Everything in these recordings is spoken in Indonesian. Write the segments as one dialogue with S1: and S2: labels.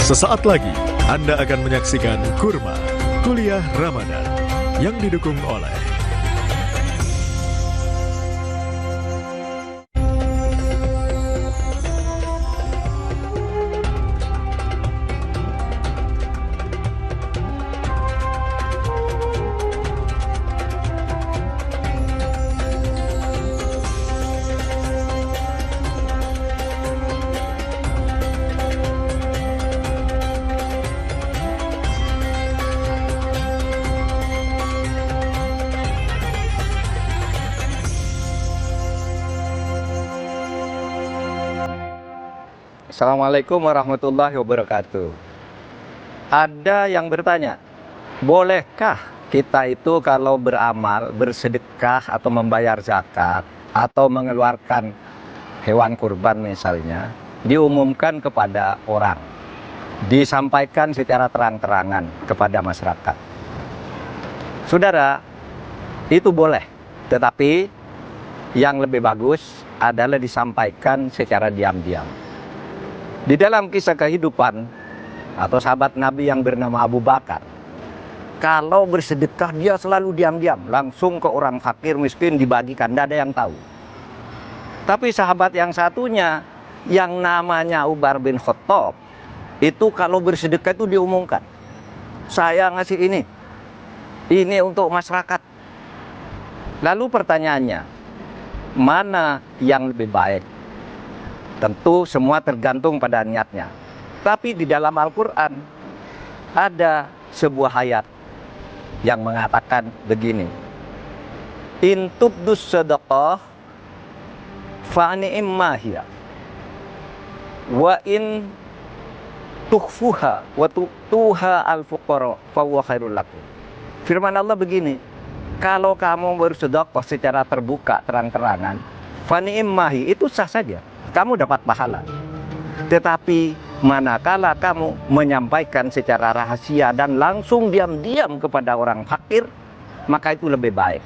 S1: Sesaat lagi Anda akan menyaksikan Kurma Kuliah Ramadan yang didukung oleh
S2: Assalamualaikum warahmatullahi wabarakatuh. Ada yang bertanya, bolehkah kita itu kalau beramal, bersedekah atau membayar zakat atau mengeluarkan hewan kurban misalnya, diumumkan kepada orang, disampaikan secara terang-terangan kepada masyarakat? Saudara, itu boleh, tetapi yang lebih bagus adalah disampaikan secara diam-diam. Di dalam kisah kehidupan atau sahabat Nabi yang bernama Abu Bakar, kalau bersedekah dia selalu diam-diam, langsung ke orang fakir miskin dibagikan, tidak ada yang tahu. Tapi sahabat yang satunya yang namanya Umar bin Khattab, itu kalau bersedekah itu diumumkan, saya ngasih ini untuk masyarakat. Lalu pertanyaannya, mana yang lebih baik? Tentu semua tergantung pada niatnya. Tapi di dalam Al-Quran ada sebuah ayat yang mengatakan begini, in tubdus sadaqah fa ni'ma hiya wa in tukhfuha wa tu'tuha al-fuqara fa huwa khairul lakum. Firman Allah begini, kalau kamu bersedekah secara terbuka, terang-terangan, fa ni'ma hiya, itu sah saja, kamu dapat pahala. Tetapi manakala kamu menyampaikan secara rahasia dan langsung diam-diam kepada orang fakir, maka itu lebih baik.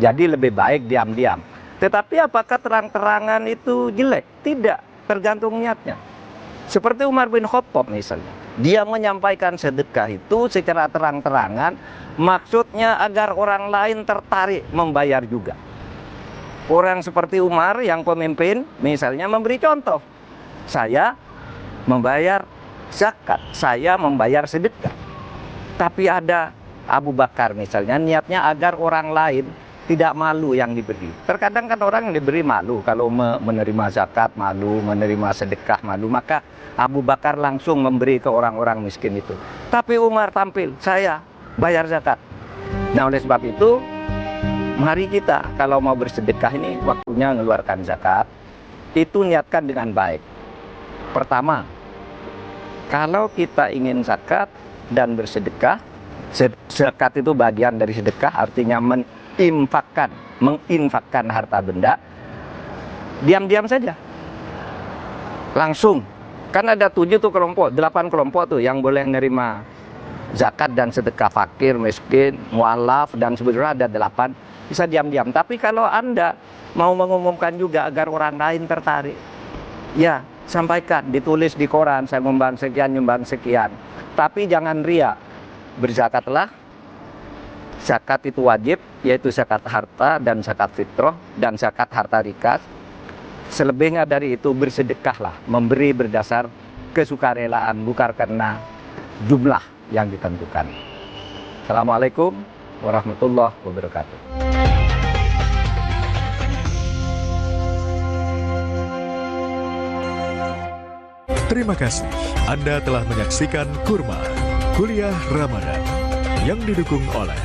S2: Jadi lebih baik diam-diam. Tetapi apakah terang-terangan itu jelek? Tidak, tergantung niatnya. Seperti Umar bin Khattab misalnya, dia menyampaikan sedekah itu secara terang-terangan, maksudnya agar orang lain tertarik membayar juga. Orang seperti Umar yang pemimpin misalnya memberi contoh, saya membayar zakat, saya membayar sedekah. Tapi ada Abu Bakar misalnya, niatnya agar orang lain tidak malu yang diberi. Terkadang kan orang yang diberi malu, kalau menerima zakat malu, menerima sedekah malu, maka Abu Bakar langsung memberi ke orang-orang miskin itu. Tapi Umar tampil, saya bayar zakat. Nah oleh sebab itu, mari kita kalau mau bersedekah ini waktunya mengeluarkan zakat, itu niatkan dengan baik. Pertama, kalau kita ingin zakat dan bersedekah, zakat itu bagian dari sedekah, artinya menginfakkan harta benda, diam-diam saja. Langsung, kan ada 7 kelompok, 8 kelompok tuh yang boleh menerima zakat dan sedekah, fakir, miskin, mu'alaf, dan sebenarnya ada 8. Bisa diam-diam. Tapi kalau Anda mau mengumumkan juga agar orang lain tertarik, ya sampaikan, ditulis di koran, saya nyumbang sekian, nyumbang sekian. Tapi jangan ria. Berzakatlah. Zakat itu wajib, yaitu zakat harta dan zakat fitrah dan zakat harta rikas. Selebihnya dari itu bersedekahlah, memberi berdasar kesukarelaan, bukan karena jumlah yang ditentukan. Assalamualaikum warahmatullahi wabarakatuh.
S1: Terima kasih Anda telah menyaksikan Kurma Kuliah Ramadan yang didukung oleh